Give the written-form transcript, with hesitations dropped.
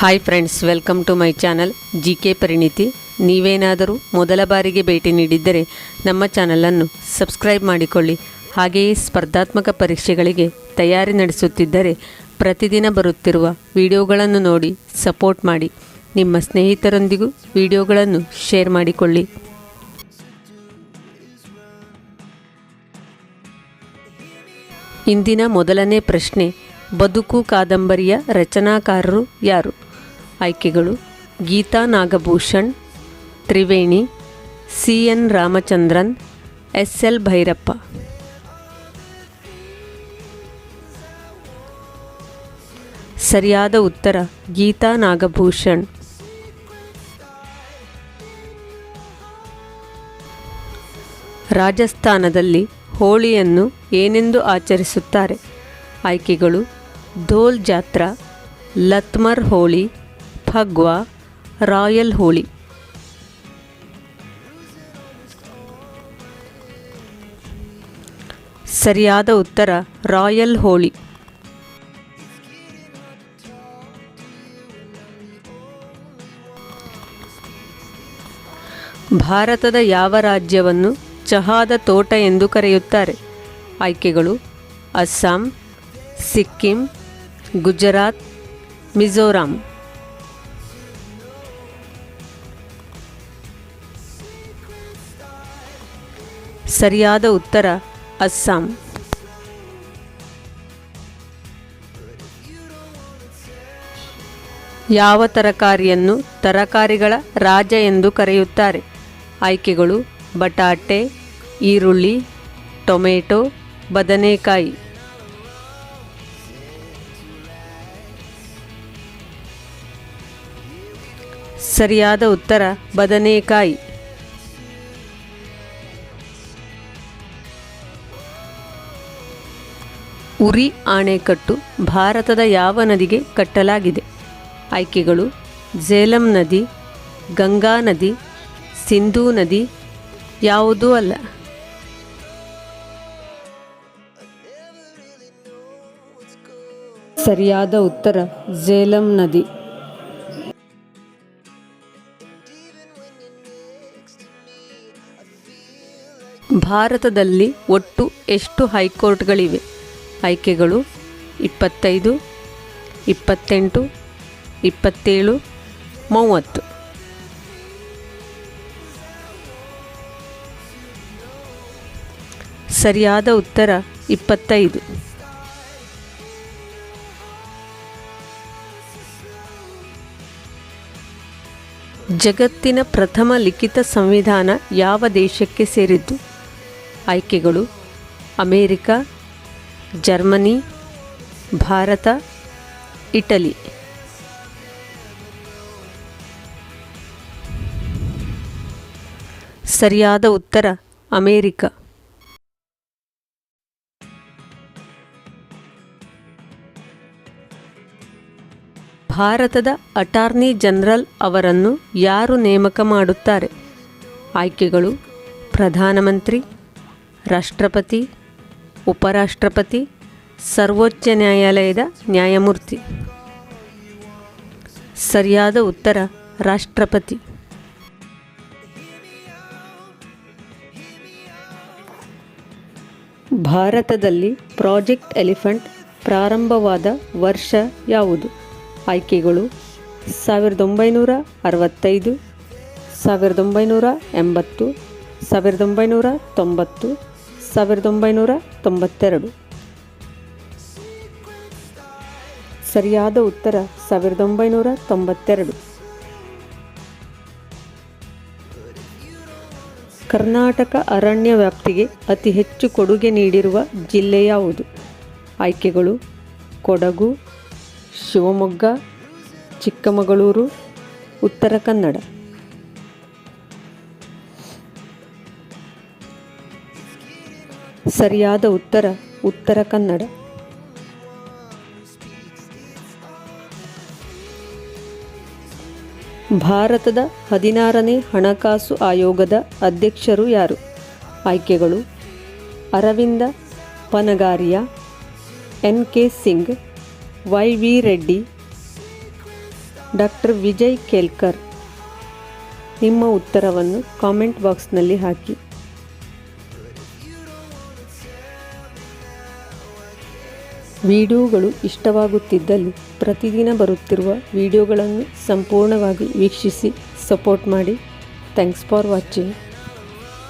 Hi friends, welcome to my channel GK Parinithi. ನೀವೇನಾದರೂ ಮೊದಲ ಬಾರಿಗೆ ಭೇಟಿ ನೀಡಿದ್ದರೆ ನಮ್ಮ ಚಾನಲನ್ನು ಸಬ್ಸ್ಕ್ರೈಬ್ ಮಾಡಿಕೊಳ್ಳಿ. ಹಾಗೆಯೇ ಸ್ಪರ್ಧಾತ್ಮಕ ಪರೀಕ್ಷೆಗಳಿಗೆ ತಯಾರಿ ನಡೆಸುತ್ತಿದ್ದರೆ ಪ್ರತಿದಿನ ಬರುತ್ತಿರುವ ವಿಡಿಯೋಗಳನ್ನು ನೋಡಿ ಸಪೋರ್ಟ್ ಮಾಡಿ. ನಿಮ್ಮ ಸ್ನೇಹಿತರೊಂದಿಗೂ ವಿಡಿಯೋಗಳನ್ನು ಶೇರ್ ಮಾಡಿಕೊಳ್ಳಿ. ಇಂದಿನ ಮೊದಲನೇ ಪ್ರಶ್ನೆ, ಬದುಕು ಕಾದಂಬರಿಯ ರಚನಾಕಾರರು ಯಾರು? ಆಯ್ಕೆಗಳು: ಗೀತಾ ನಾಗಭೂಷಣ್, ತ್ರಿವೇಣಿ, ಸಿ.ಎನ್. ರಾಮಚಂದ್ರನ್, ಎಸ್.ಎಲ್. ಭೈರಪ್ಪ. ಸರಿಯಾದ ಉತ್ತರ ಗೀತಾ ನಾಗಭೂಷಣ್. ರಾಜಸ್ಥಾನದಲ್ಲಿ ಹೋಳಿಯನ್ನು ಏನೆಂದು ಆಚರಿಸುತ್ತಾರೆ? ಆಯ್ಕೆಗಳು: ಧೋಲ್ ಜಾತ್ರಾ, ಲತ್ಮರ್ ಹೋಳಿ, ಫಗ್ವಾ, ರಾಯಲ್ ಹೋಳಿ. ಸರಿಯಾದ ಉತ್ತರ ರಾಯಲ್ ಹೋಳಿ. ಭಾರತದ ಯಾವ ರಾಜ್ಯವನ್ನು ಚಹಾದ ತೋಟ ಎಂದು ಕರೆಯುತ್ತಾರೆ? ಆಯ್ಕೆಗಳು: ಅಸ್ಸಾಂ, ಸಿಕ್ಕಿಂ, ಗುಜರಾತ್, ಮಿಜೋರಾಂ. ಸರಿಯಾದ ಉತ್ತರ ಅಸ್ಸಾಂ. ಯಾವ ತರಕಾರಿಯನ್ನು ತರಕಾರಿಗಳ ರಾಜ ಎಂದು ಕರೆಯುತ್ತಾರೆ? ಆಯ್ಕೆಗಳು: ಬಟಾಟೆ, ಈರುಳ್ಳಿ, ಟೊಮೆಟೊ, ಬದನೆಕಾಯಿ. ಸರಿಯಾದ ಉತ್ತರ ಬದನೆಕಾಯಿ. ಉರಿ ಆಣೆಕಟ್ಟು ಭಾರತದ ಯಾವ ನದಿಗೆ ಕಟ್ಟಲಾಗಿದೆ? ಆಯ್ಕೆಗಳು: ಝೇಲಂ ನದಿ, ಗಂಗಾ ನದಿ, ಸಿಂಧೂ ನದಿ, ಯಾವುದೂ ಅಲ್ಲ. ಸರಿಯಾದ ಉತ್ತರ ಝೇಲಂ ನದಿ. ಭಾರತದಲ್ಲಿ ಒಟ್ಟು ಎಷ್ಟು ಹೈಕೋರ್ಟ್ಗಳಿವೆ? ಆಯ್ಕೆಗಳು: 25, 28, 27, 30. ಸರಿಯಾದ ಉತ್ತರ 25. ಜಗತ್ತಿನ ಪ್ರಥಮ ಲಿಖಿತ ಸಂವಿಧಾನ ಯಾವ ದೇಶಕ್ಕೆ ಸೇರಿದ್ದು? ಆಯ್ಕೆಗಳು: ಅಮೇರಿಕಾ, ಜರ್ಮನಿ, ಭಾರತ, ಇಟಲಿ. ಸರಿಯಾದ ಉತ್ತರ ಅಮೇರಿಕಾ. ಭಾರತದ ಅಟಾರ್ನಿ ಜನರಲ್ ಅವರನ್ನು ಯಾರು ನೇಮಕ ಮಾಡುತ್ತಾರೆ? ಆಯ್ಕೆಗಳು: ಪ್ರಧಾನಮಂತ್ರಿ, ರಾಷ್ಟ್ರಪತಿ, ಉಪರಾಷ್ಟ್ರಪತಿ, ಸರ್ವೋಚ್ಚ ನ್ಯಾಯಾಲಯದ ನ್ಯಾಯಮೂರ್ತಿ. ಸರಿಯಾದ ಉತ್ತರ ರಾಷ್ಟ್ರಪತಿ. ಭಾರತದಲ್ಲಿ ಪ್ರಾಜೆಕ್ಟ್ ಎಲಿಫೆಂಟ್ ಪ್ರಾರಂಭವಾದ ವರ್ಷ ಯಾವುದು? ಆಯ್ಕೆಗಳು: 1965, 1980, 1990, 1992. ಸರಿಯಾದ ಉತ್ತರ 1992. ಕರ್ನಾಟಕ ಅರಣ್ಯ ವ್ಯಾಪ್ತಿಗೆ ಅತಿ ಹೆಚ್ಚು ಕೊಡುಗೆ ನೀಡಿರುವ ಜಿಲ್ಲೆ ಯಾವುದು? ಆಯ್ಕೆಗಳು: ಕೊಡಗು, ಶಿವಮೊಗ್ಗ, ಚಿಕ್ಕಮಗಳೂರು, ಉತ್ತರ ಕನ್ನಡ. ಸರಿಯಾದ ಉತ್ತರ ಉತ್ತರ ಕನ್ನಡ. ಭಾರತದ 16ನೇ ಹಣಕಾಸು ಆಯೋಗದ ಅಧ್ಯಕ್ಷರು ಯಾರು? ಆಯ್ಕೆಗಳು: ಅರವಿಂದ ಪನಗಾರಿಯಾ, ಎನ್.ಕೆ. ಸಿಂಗ್, ವೈ.ವಿ. ರೆಡ್ಡಿ, ಡಾಕ್ಟರ್ ವಿಜಯ್ ಕೇಲ್ಕರ್. ನಿಮ್ಮ ಉತ್ತರವನ್ನು ಕಾಮೆಂಟ್ ಬಾಕ್ಸ್ನಲ್ಲಿ ಹಾಕಿ. ವಿಡಿಯೋಗಳು ಇಷ್ಟವಾಗುತ್ತಿದ್ದಲ್ಲಿ ಪ್ರತಿದಿನ ಬರುತ್ತಿರುವ ವಿಡಿಯೋಗಳನ್ನು ಸಂಪೂರ್ಣವಾಗಿ ವೀಕ್ಷಿಸಿ ಸಪೋರ್ಟ್ ಮಾಡಿ. Thanks for watching.